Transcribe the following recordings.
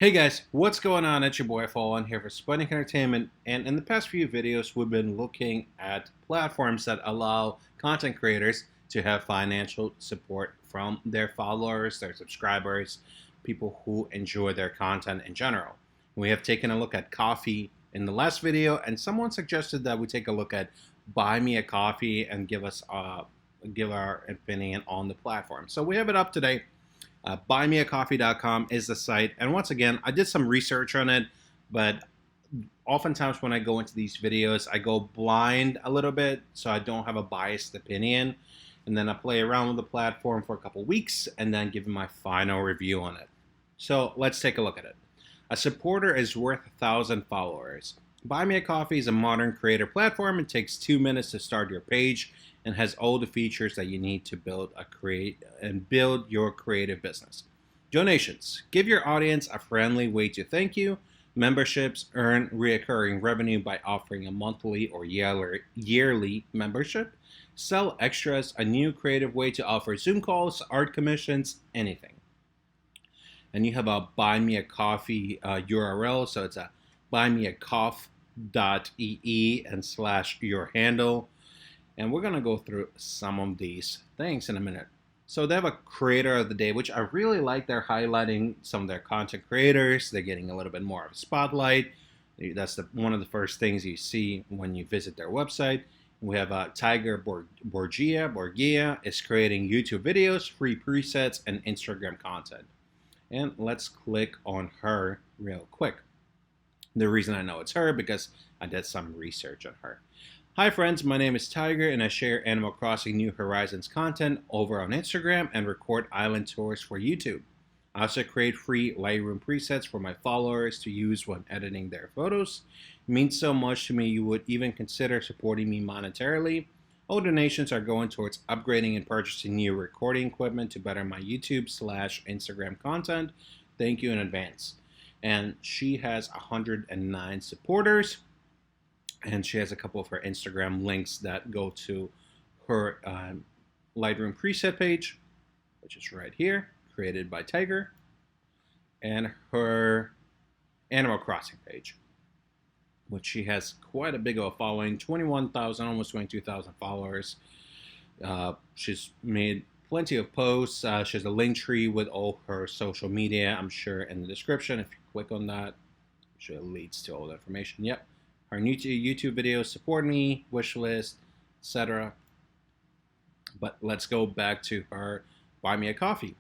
Hey guys, what's going on? It's your boy Fallen here for Sputnik Entertainment, and in the past few videos we've been looking at platforms that allow content creators to have financial support from their followers, their subscribers, people who enjoy their content in general. We have taken a look at coffee in the last video, and someone suggested that we take a look at Buy Me a Coffee and give our opinion on the platform. So we have it up today. Buymeacoffee.com is the site. And once again, I did some research on it, but oftentimes when I go into these videos, I go blind a little bit so I don't have a biased opinion. And then I play around with the platform for a couple weeks and then give my final review on it. So let's take a look at it. A supporter is worth 1,000 followers. Buy Me a Coffee is a modern creator platform. It takes 2 minutes to start your page and has all the features that you need to build your creative business. Donations. Give your audience a friendly way to thank you. Memberships earn recurring revenue by offering a monthly or yearly membership. Sell extras, a new creative way to offer Zoom calls, art commissions, anything. And you have a Buy Me a Coffee URL, so it's a buymeacoff.ee and / your handle. And we're going to go through some of these things in a minute. So they have a creator of the day, which I really like. They're highlighting some of their content creators. They're getting a little bit more of a spotlight. That's one of the first things you see when you visit their website. We have Tiger Borgia is creating YouTube videos, free presets, and Instagram content. And let's click on her real quick. The reason I know it's her because I did some research on her. Hi friends, my name is Tiger and I share Animal Crossing New Horizons content over on Instagram and record island tours for YouTube. I also create free Lightroom presets for my followers to use when editing their photos. It means so much to me you would even consider supporting me monetarily. All donations are going towards upgrading and purchasing new recording equipment to better my YouTube / Instagram content. Thank you in advance. And she has 109 supporters. And she has a couple of her Instagram links that go to her Lightroom preset page, which is right here, created by Tiger, and her Animal Crossing page, which she has quite a big of a following, 21,000, almost 22,000 followers. She's made plenty of posts. She has a link tree with all her social media, I'm sure, in the description. If you click on that, it leads to all the information. Yep. Her new YouTube videos, support me, wish list, etc. But let's go back to her Buy Me a Coffee.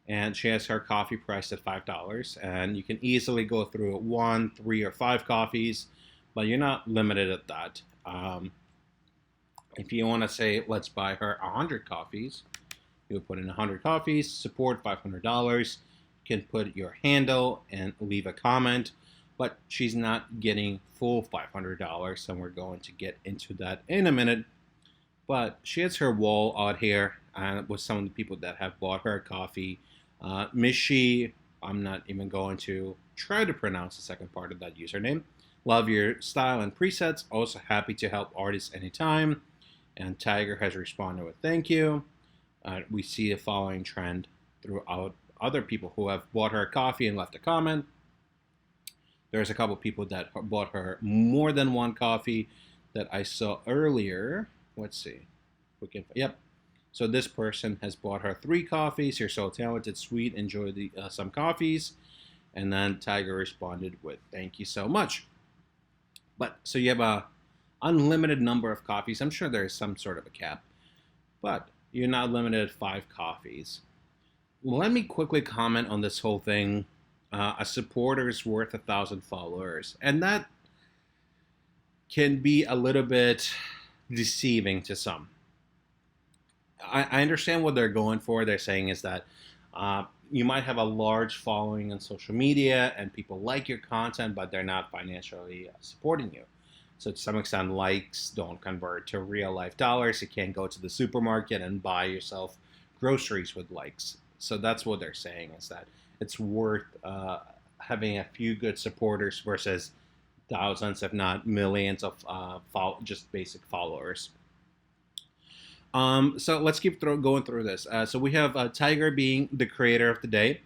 And she has her coffee priced at $5. And you can easily go through 1, 3, or 5 coffees, but you're not limited at that. If you want to say, let's buy her 100 coffees, you would put in 100 coffees, support $500. You can put your handle and leave a comment. But she's not getting full $500, and we're going to get into that in a minute. But she has her wall out here with some of the people that have bought her coffee. Mishi, I'm not even going to try to pronounce the second part of that username. Love your style and presets. Also happy to help artists anytime. And Tiger has responded with thank you. We see a following trend throughout other people who have bought her coffee and left a comment. There's a couple people that bought her more than one coffee that I saw earlier. Let's see. Yep. So this person has bought her 3 coffees. You're so talented, sweet. Enjoy some coffees. And then Tiger responded with thank you so much. But so you have a unlimited number of coffees. I'm sure there's some sort of a cap, but you're not limited at 5 coffees. Let me quickly comment on this whole thing. A supporter is worth 1,000 followers, and that can be a little bit deceiving to some. I understand what they're going for. They're saying is that you might have a large following on social media and people like your content, but they're not financially supporting you. So to some extent, likes don't convert to real life dollars. You can't go to the supermarket and buy yourself groceries with likes. So that's what they're saying, is that it's worth having a few good supporters versus thousands, if not millions, of just basic followers. So let's keep going through this. So we have Tiger being the creator of the day.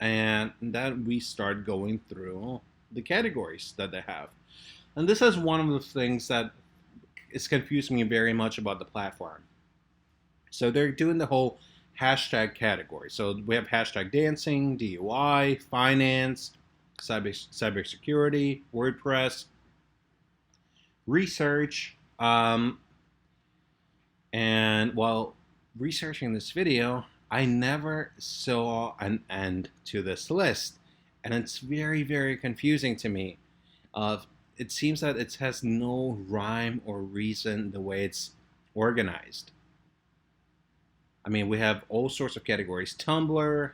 and then we start going through the categories that they have. And this is one of the things that is confusing me very much about the platform. So they're doing the whole hashtag category. So we have hashtag dancing, DUI, finance, cybersecurity, WordPress, research. And while researching this video, I never saw an end to this list. And it's very, very confusing to me. It seems that it has no rhyme or reason the way it's organized. I mean, we have all sorts of categories: Tumblr,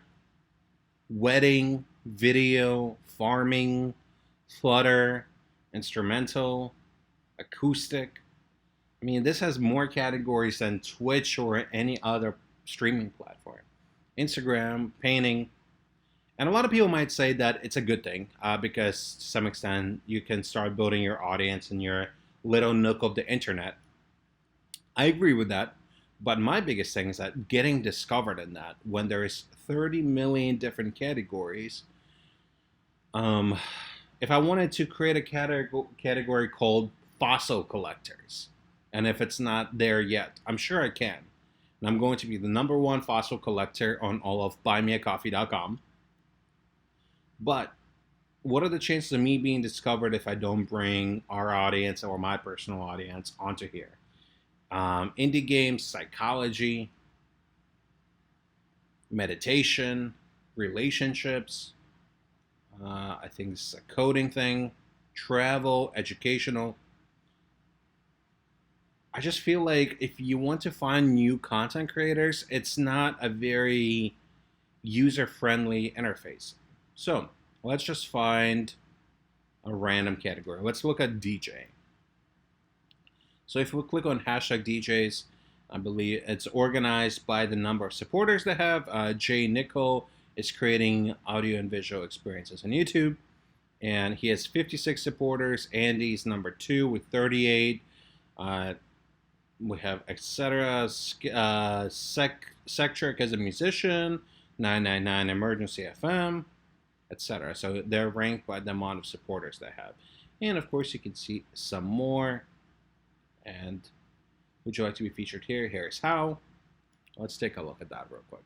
wedding, video, farming, Flutter, instrumental, acoustic. I mean, this has more categories than Twitch or any other streaming platform. Instagram, painting. And a lot of people might say that it's a good thing because to some extent you can start building your audience in your little nook of the internet. I agree with that. But my biggest thing is that getting discovered in that when there's 30 million different categories. If I wanted to create a category called fossil collectors, and if it's not there yet, I'm sure I can. And I'm going to be the #1 fossil collector on all of buymeacoffee.com. But what are the chances of me being discovered if I don't bring our audience or my personal audience onto here? Indie games, psychology, meditation, relationships. I think this is a coding thing, travel, educational. I just feel like if you want to find new content creators, it's not a very user-friendly interface. So let's just find a random category. Let's look at DJ. So if we click on hashtag DJs, I believe it's organized by the number of supporters they have. Jay Nickel is creating audio and visual experiences on YouTube, and he has 56 supporters. Andy's #2 with 38. We have etc. Sectric as a musician, 999 Emergency FM, etc. So they're ranked by the amount of supporters they have. And of course, you can see some more. And would you like to be featured here? Here's how. Let's take a look at that real quick.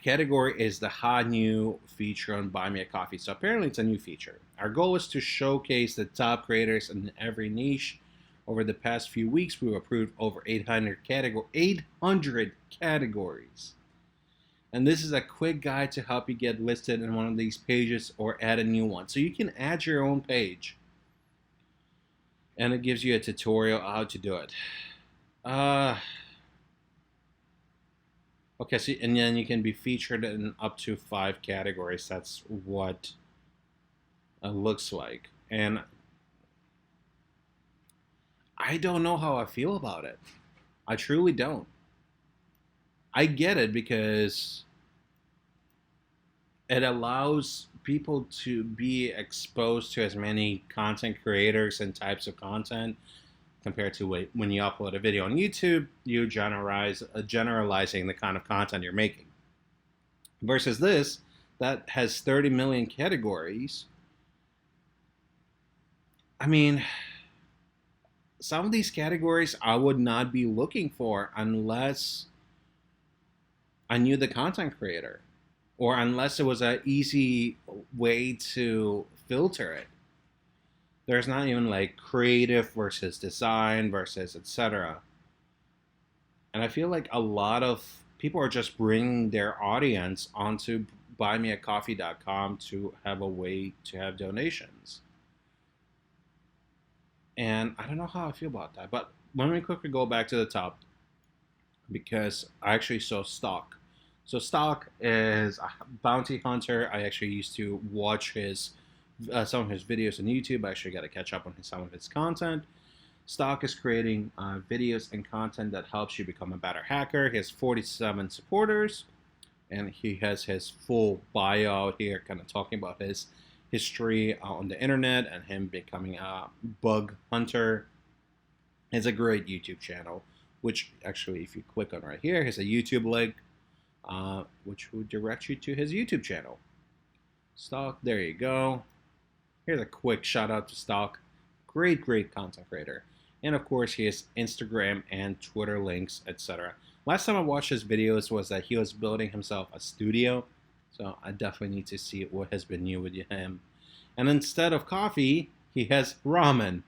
Category is the hot new feature on Buy Me a Coffee. So apparently it's a new feature. Our goal is to showcase the top creators in every niche. Over the past few weeks, we've approved over 800 categories. And this is a quick guide to help you get listed in one of these pages or add a new one. So you can add your own page. And it gives you a tutorial how to do it. Okay, so, and then you can be featured in up to 5 categories. That's what it looks like. And I don't know how I feel about it. I truly don't. I get it because it allows people to be exposed to as many content creators and types of content compared to when you upload a video on YouTube, you generalizing the kind of content you're making. Versus this, that has 30 million categories. I mean, some of these categories I would not be looking for unless I knew the content creator, or unless it was an easy way to filter it. There's not even like creative versus design versus etc. And I feel like a lot of people are just bringing their audience onto buymeacoffee.com to have a way to have donations. And I don't know how I feel about that. But let me quickly go back to the top because I actually saw Stock. So Stock is a bounty hunter. I actually used to watch his some of his videos on YouTube. I actually got to catch up on some of his content. Stock is creating videos and content that helps you become a better hacker. He has 47 supporters, and he has his full bio out here, kind of talking about his history on the internet and him becoming a bug hunter. It's a great YouTube channel, which actually, if you click on right here, here's a YouTube link. which will direct you to his YouTube channel. Stock, there you go. Here's a quick shout out to Stock. Great content creator. And of course, he has Instagram and Twitter links, etc. Last time I watched his videos was that he was building himself a studio. So I definitely need to see what has been new with him. And instead of coffee, he has ramen.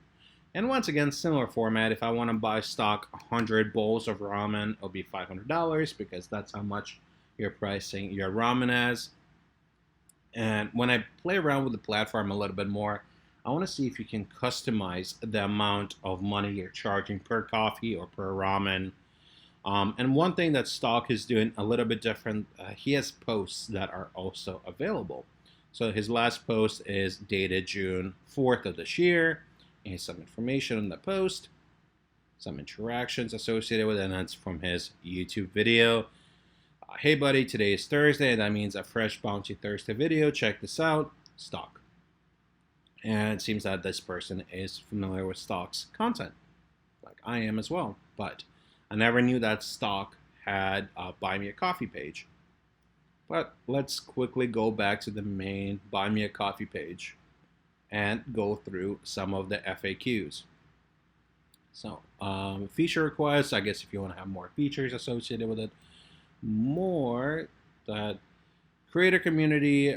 And once again, similar format. If I want to buy stock 100 bowls of ramen, it'll be $500 because that's how much you're pricing your ramen as. And when I play around with the platform a little bit more, I want to see if you can customize the amount of money you're charging per coffee or per ramen. And one thing that Stock is doing a little bit different, he has posts that are also available. So his last post is dated June 4th of this year. And some information on the post, some interactions associated with it, and that's from his YouTube video. Hey buddy, today is Thursday, and that means a fresh Bounty Thursday video. Check this out, Stock. And it seems that this person is familiar with Stock's content, like I am as well. But I never knew that Stock had a Buy Me a Coffee page. But let's quickly go back to the main Buy Me a Coffee page and go through some of the FAQs. So, feature requests, I guess if you want to have more features associated with it, more that creator community,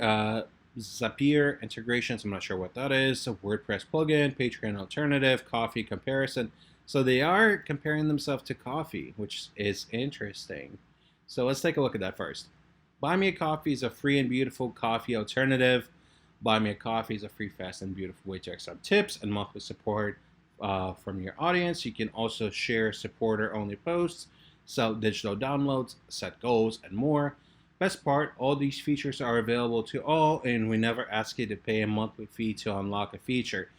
Zapier integrations, I'm not sure what that is, a WordPress plugin, Patreon alternative, coffee comparison. So they are comparing themselves to coffee, which is interesting. So let's take a look at that first. Buy Me a Coffee is a free and beautiful coffee alternative. Buy Me a Coffee is a free, fast, and beautiful way to accept tips and monthly support from your audience. You can also share supporter-only posts, sell digital downloads, set goals, and more. Best part, all these features are available to all, and we never ask you to pay a monthly fee to unlock a feature.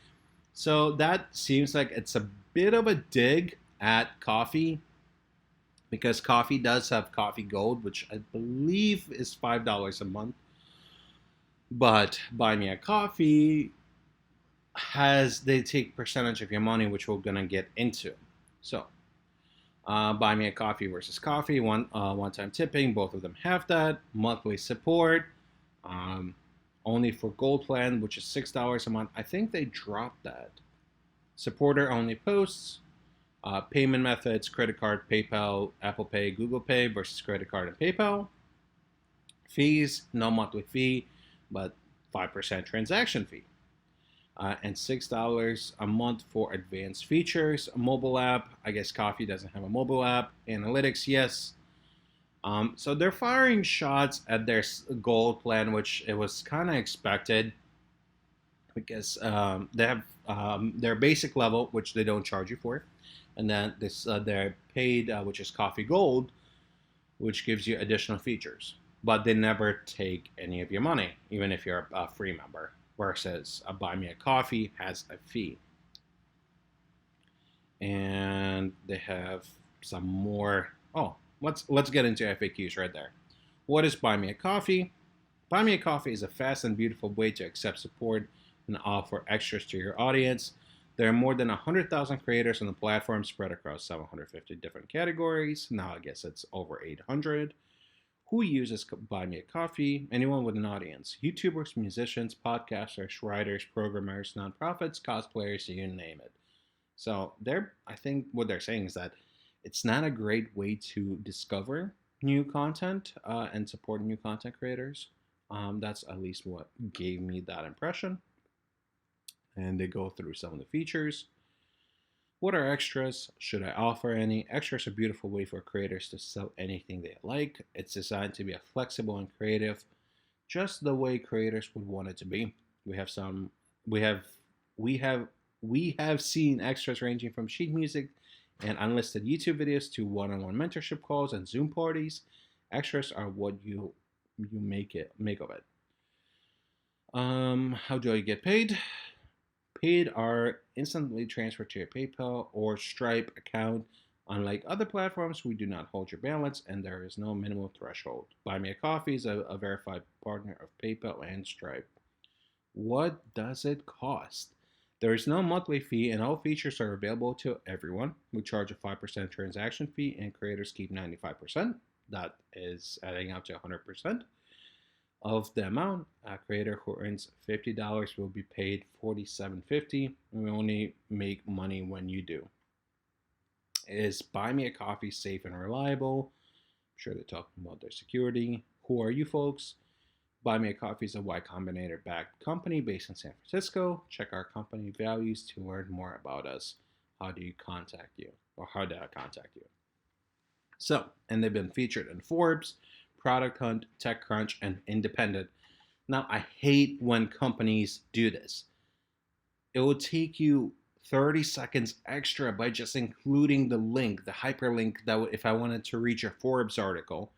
So that seems like it's a bit of a dig at coffee, because coffee does have Coffee Gold, which I believe is $5 a month. But Buy Me a Coffee they take percentage of your money, which we're gonna get into. So, Buy Me a Coffee versus Coffee, one-time tipping, both of them have that. Monthly support, only for Gold Plan, which is $6 a month. I think they dropped that. Supporter only posts, payment methods, credit card, PayPal, Apple Pay, Google Pay versus credit card and PayPal. Fees, no monthly fee, but 5% transaction fee. And $6 a month for advanced features. A mobile app, I guess Coffee doesn't have a mobile app. Analytics, yes. So they're firing shots at their Gold plan, which it was kind of expected, because they have their basic level, which they don't charge you for, and then their paid, which is Coffee Gold, which gives you additional features. But they never take any of your money, even if you're a free member, versus a Buy Me a Coffee has a fee. And they have some more. Oh, let's get into FAQs right there. What is Buy Me a Coffee? Buy Me a Coffee is a fast and beautiful way to accept support and offer extras to your audience. There are more than 100,000 creators on the platform spread across 750 different categories. Now I guess it's over 800. Who uses Buy Me a Coffee? Anyone with an audience. YouTubers, musicians, podcasters, writers, programmers, nonprofits, cosplayers, you name it. So I think what they're saying is that it's not a great way to discover new content and support new content creators. That's at least what gave me that impression. And they go through some of the features. What are extras? Should I offer any? Extras are a beautiful way for creators to sell anything they like. It's designed to be a flexible and creative, just the way creators would want it to be. We have seen extras ranging from sheet music and unlisted YouTube videos to one-on-one mentorship calls and Zoom parties. Extras are what you make of it. How do I get paid? Paid are instantly transferred to your PayPal or Stripe account. Unlike other platforms, we do not hold your balance, and there is no minimum threshold. Buy Me a Coffee is a verified partner of PayPal and Stripe. What does it cost? There is no monthly fee, and all features are available to everyone. We charge a 5% transaction fee, and creators keep 95%. that is adding up to 100% of the amount. A creator who earns $50 will be paid $47.50. We only make money when you do. Is Buy Me a Coffee safe and reliable? I'm sure they're talking about their security. Who are you folks? Buy Me a Coffee is a Y Combinator backed company based in San Francisco. Check our company values to learn more about us. How do you contact you? Or how did I contact you? So, and they've been featured in Forbes, Product Hunt, TechCrunch, and Independent. Now, I hate when companies do this. It will take you 30 seconds extra by just including the link, the hyperlink that if I wanted to reach a Forbes article,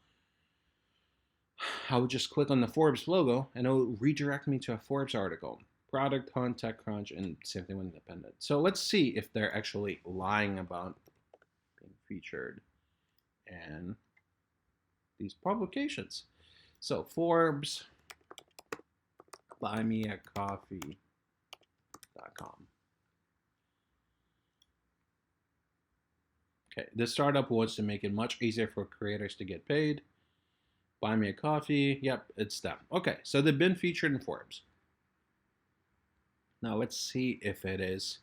I would just click on the Forbes logo and it will redirect me to a Forbes article. Product Hunt, TechCrunch, and same thing with Independent. So let's see if they're actually lying about being featured in these publications. So Forbes, buymeacoffee.com. Okay, this startup wants to make it much easier for creators to get paid. Buy Me a Coffee. Yep, it's them. Okay, so they've been featured in Forbes. Now let's see if it is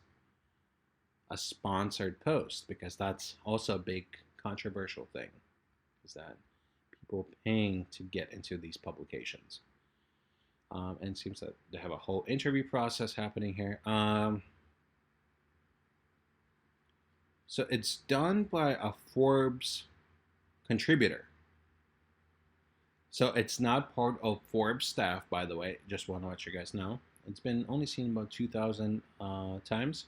a sponsored post, because that's also a big controversial thing, is that people paying to get into these publications. And it seems that they have a whole interview process happening here. So it's done by a Forbes contributor. So it's not part of Forbes staff, by the way. Just want to let you guys know. It's been only seen about 2,000 times.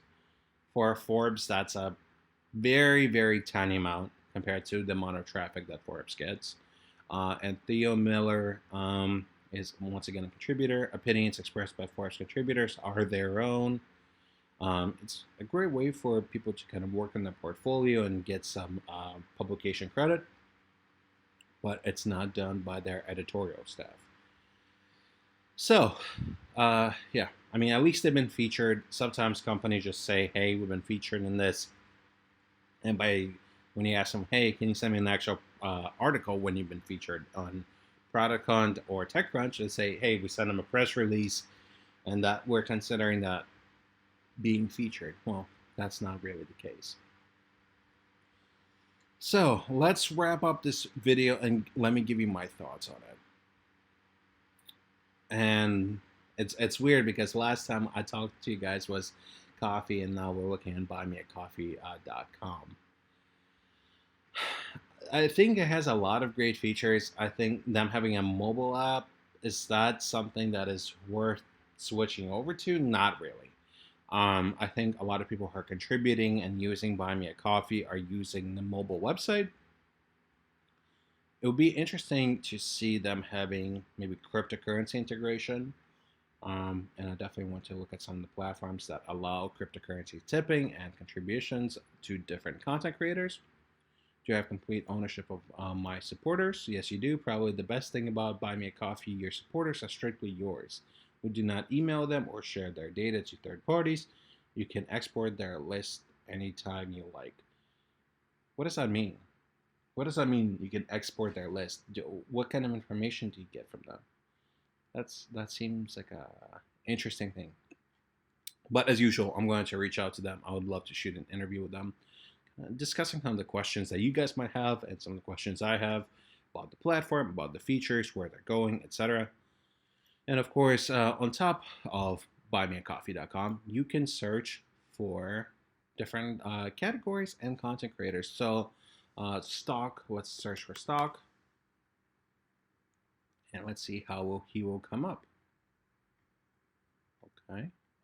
For Forbes, that's a very, very tiny amount compared to the amount of traffic that Forbes gets. And Theo Miller is once again a contributor. Opinions expressed by Forbes contributors are their own. It's a great way for people to kind of work on their portfolio and get some publication credit, but it's not done by their editorial staff. So, yeah, I mean, at least they've been featured. Sometimes companies just say, hey, we've been featured in this. And when you ask them, hey, can you send me an actual article when you've been featured on Product Hunt or TechCrunch, they say, hey, we send them a press release and that we're considering that being featured. Well, that's not really the case. So let's wrap up this video and let me give you my thoughts on it. And it's weird because last time I talked to you guys was coffee, and now we're looking at buymeacoffee.com. I think it has a lot of great features. I think them having a mobile app, is that something that is worth switching over to? Not really. I think a lot of people who are contributing and using Buy Me a Coffee are using the mobile website. It would be interesting to see them having maybe cryptocurrency integration. And I definitely want to look at some of the platforms that allow cryptocurrency tipping and contributions to different content creators. Do you have complete ownership of my supporters? Yes, you do. Probably the best thing about Buy Me a Coffee, your supporters are strictly yours. We do not email them or share their data to third parties. You can export their list anytime you like. What does that mean? What does that mean? You can export their list. What kind of information do you get from them? That seems like a interesting thing. But as usual, I'm going to reach out to them. I would love to shoot an interview with them, discussing some of the questions that you guys might have and some of the questions I have about the platform, about the features, where they're going, etc. And of course, on top of buymeacoffee.com, you can search for different categories and content creators. So stock, let's search for stock. And let's see how he will come up.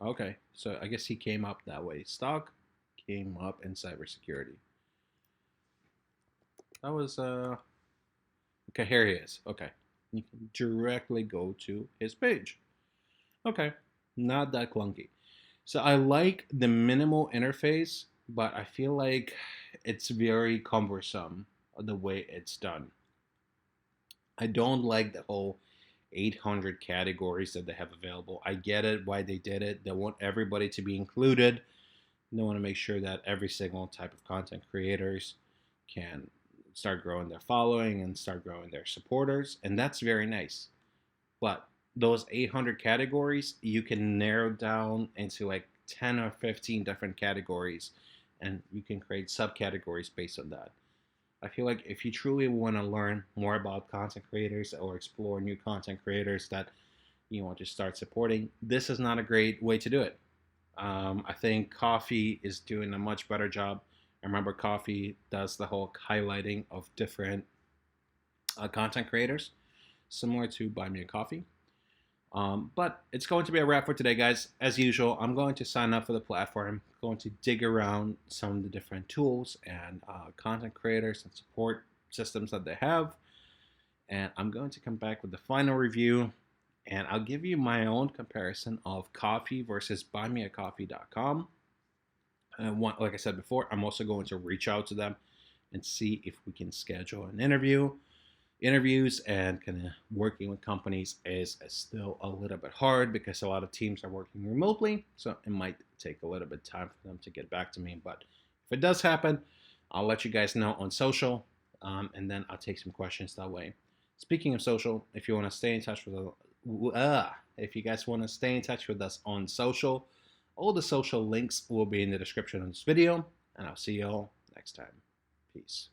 Okay, so I guess he came up that way. Stock came up in cybersecurity. That was, okay, here he is. Okay, you can directly go to his page. Okay, not that clunky. So I like the minimal interface, but I feel like it's very cumbersome the way it's done. I don't like the whole 800 categories that they have available. I get it why they did it. They want everybody to be included. They want to make sure that every single type of content creators can start growing their following and start growing their supporters, and that's very nice. But those 800 categories, you can narrow down into like 10 or 15 different categories, and you can create subcategories based on that. I feel like if you truly want to learn more about content creators or explore new content creators that you want to start supporting, this is not a great way to do it. I think Coffee is doing a much better job. I remember Coffee does the whole highlighting of different content creators, similar to Buy Me a Coffee. But it's going to be a wrap for today, guys. As usual, I'm going to sign up for the platform, going to dig around some of the different tools and content creators and support systems that they have. And I'm going to come back with the final review, and I'll give you my own comparison of Coffee versus buymeacoffee.com. And like I said before, I'm also going to reach out to them and see if we can schedule an interviews, and kind of working with companies is still a little bit hard because a lot of teams are working remotely, so it might take a little bit of time for them to get back to me. But if it does happen, I'll let you guys know on social, and then I'll take some questions that way. Speaking of social, if you want to stay in touch with if you guys want to stay in touch with us on social, all the social links will be in the description of this video, and I'll see you all next time. Peace.